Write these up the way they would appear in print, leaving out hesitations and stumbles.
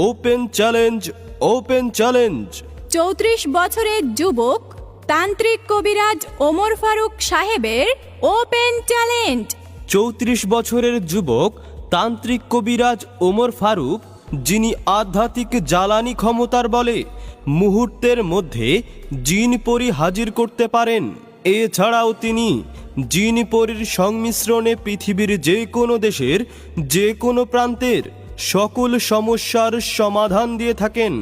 Open challenge, open challenge. 34 বছরের যুবক তান্ত্রিক কবিরাজ ওমর ফারুক সাহেবের ওপেন চ্যালেঞ্জ। 34 বছরের যুবক তান্ত্রিক কবিরাজ ওমর ফারুক, যিনি আধ্যাত্মিক জ্বালানি ক্ষমতার বলে মুহূর্তের মধ্যে জিন পরি হাজির করতে পারেন। এছাড়াও তিনি জিন পরির সংমিশ্রণে পৃথিবীর যে কোনো দেশের যে কোনো প্রান্তের সকল সমস্যার সমাধান দিয়ে থাকেন।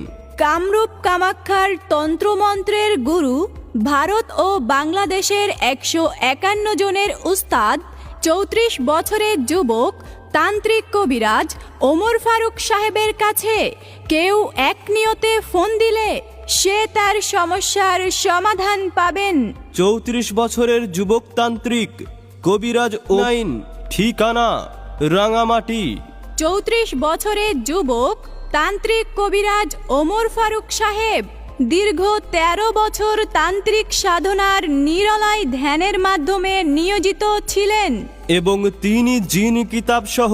কামরূপ কামাখ্যার তন্ত্রমন্ত্রের গুরু, ভারত ও বাংলাদেশের 151 জনের উস্তাদ, 34 বছরের যুবক তান্ত্রিক কবিরাজ ওমর ফারুক সাহেবের কাছে কেউ এক নিয়তে ফোন দিলে সে তার সমস্যার সমাধান পাবেন। 34 বছরের যুবক তান্ত্রিক কবিরাজ ওনাইন, ঠিকানা রাঙামাটি। 34 বছরের যুবক তান্ত্রিক কবিরাজ ওমর ফারুক সাহেব দীর্ঘ 13 বছর তান্ত্রিক সাধনার নিরলয় ধ্যানের মাধ্যমে নিয়োজিত ছিলেন এবং তিনি জিন কিতাব সহ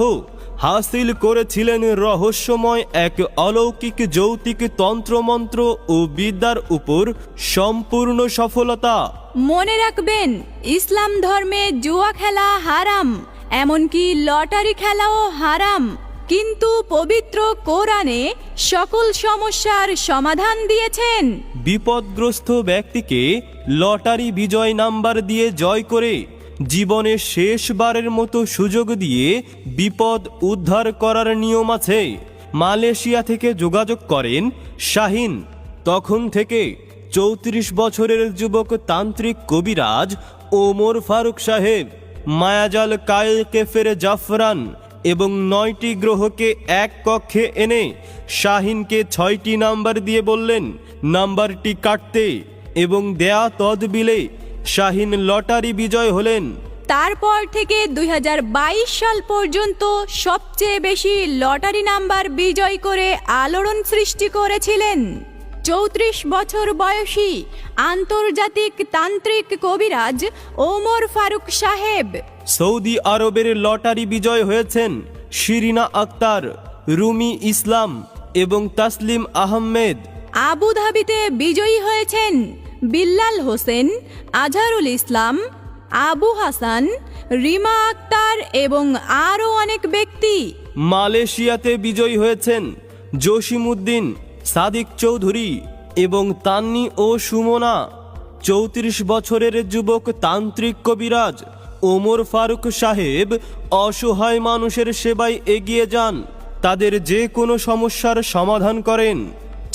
হাসিল করেছিলেন রহস্যময় এক অলৌকিক যৌতিক তন্ত্রমন্ত্র ও বিদ্যার উপর সম্পূর্ণ সফলতা। মনে রাখবেন, ইসলাম ধর্মে জুয়া খেলা হারাম, এমনকি লটারি খেলাও হারাম, কিন্তু পবিত্র কোরআনে সকল সমস্যার সমাধান দিয়েছেন। বিপদগ্রস্ত ব্যক্তিকে লটারি বিজয় নাম্বার দিয়ে জয় করে জীবনের শেষবারের মতো সুযোগ দিয়ে বিপদ উদ্ধার করার নিয়ম আছে। মালয়েশিয়া থেকে যোগাযোগ করেন শাহিন। তখন থেকে 34 বছরের যুবক তান্ত্রিক কবিরাজ ওমর ফারুক সাহেব মায়াজাল কায়েল কেফের জাফরান এবং 9টি গ্রহকে এক কক্ষে এনে শাহিনকে 6টি নাম্বার দিয়ে বললেন নাম্বারটি কাটতে, এবং দেয়া তদবিলে শাহিন লটারি বিজয় হলেন। তারপর থেকে 2022 সাল পর্যন্ত সবচেয়ে বেশি লটারি নাম্বার বিজয় করে আলোড়ন সৃষ্টি করেছিলেন। 34 বছর বয়সী আন্তর্জাতিক তান্ত্রিক কবিরাজ ওমর ফারুক সাহেব সৌদি আরবের লটারি বিজয় হয়েছেন শিরিনা আক্তার, রুমি ইসলাম এবং তাসলিম আহমেদ। আবুধাবিতে বিজয়ী হয়েছেন বিল্লাল হোসেন, আজহারুল ইসলাম, আবু হাসান, রিমা আক্তার এবং আরও অনেক ব্যক্তি। মালয়েশিয়াতে বিজয়ী হয়েছেন জসিমউদ্দিন, সাদিক চৌধুরী এবং তান্নি ও সুমনা। 34 বছরের যুবক তান্ত্রিক কবিরাজ ওমর ফারুক সাহেব অসহায় মানুষের সেবায় এগিয়ে যান, তাদের যে কোনো সমস্যার সমাধান করেন।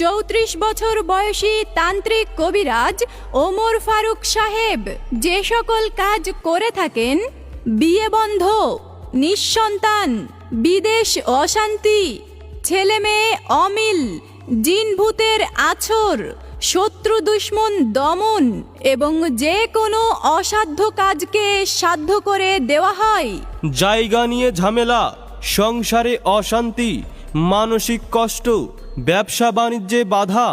34 বছর বয়সী তান্ত্রিক কবিরাজ ওমর ফারুক সাহেব যে সকল কাজ করে থাকেন, বিয়ে বন্ধ, নিঃসন্তান, বিদেশ অশান্তি, ছেলে মেয়ে অমিল, জিন ভূতের আছর, শত্রু দুশ্মন দমন এবং যে কোনো অসাধ্য কাজকে সাধ্য করে দেওয়া হয়। জায়গা নিয়ে ঝামেলা, সংসারে অশান্তি, মানসিক কষ্ট, ব্যবসা বাণিজ্যে বাধা,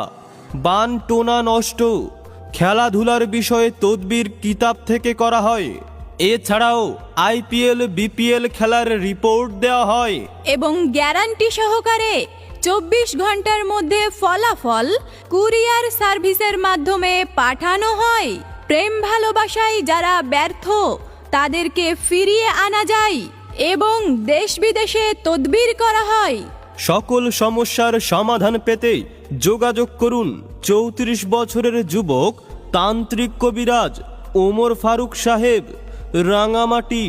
বান টোনা নষ্ট, খেলাধুলার বিষয়ে তদবির কিতাব থেকে করা হয়। এছাড়াও IPL BPL খেলার রিপোর্ট দেওয়া হয় এবং গ্যারান্টি সহকারে 24 ঘন্টার মধ্যে ফলাফল কুরিয়ার সার্ভিসের মাধ্যমে পাঠানো হয়। প্রেম ভালোবাসায় যারা ব্যর্থ তাদেরকে ফিরিয়ে আনা যায় এবং দেশ বিদেশে তদবির করা হয়। সকল সমস্যার সমাধান পেতে যোগাযোগ করুন 34 বছরের যুবক তান্ত্রিক কবিরাজ ওমর ফারুক সাহেব, রাঙামাটি।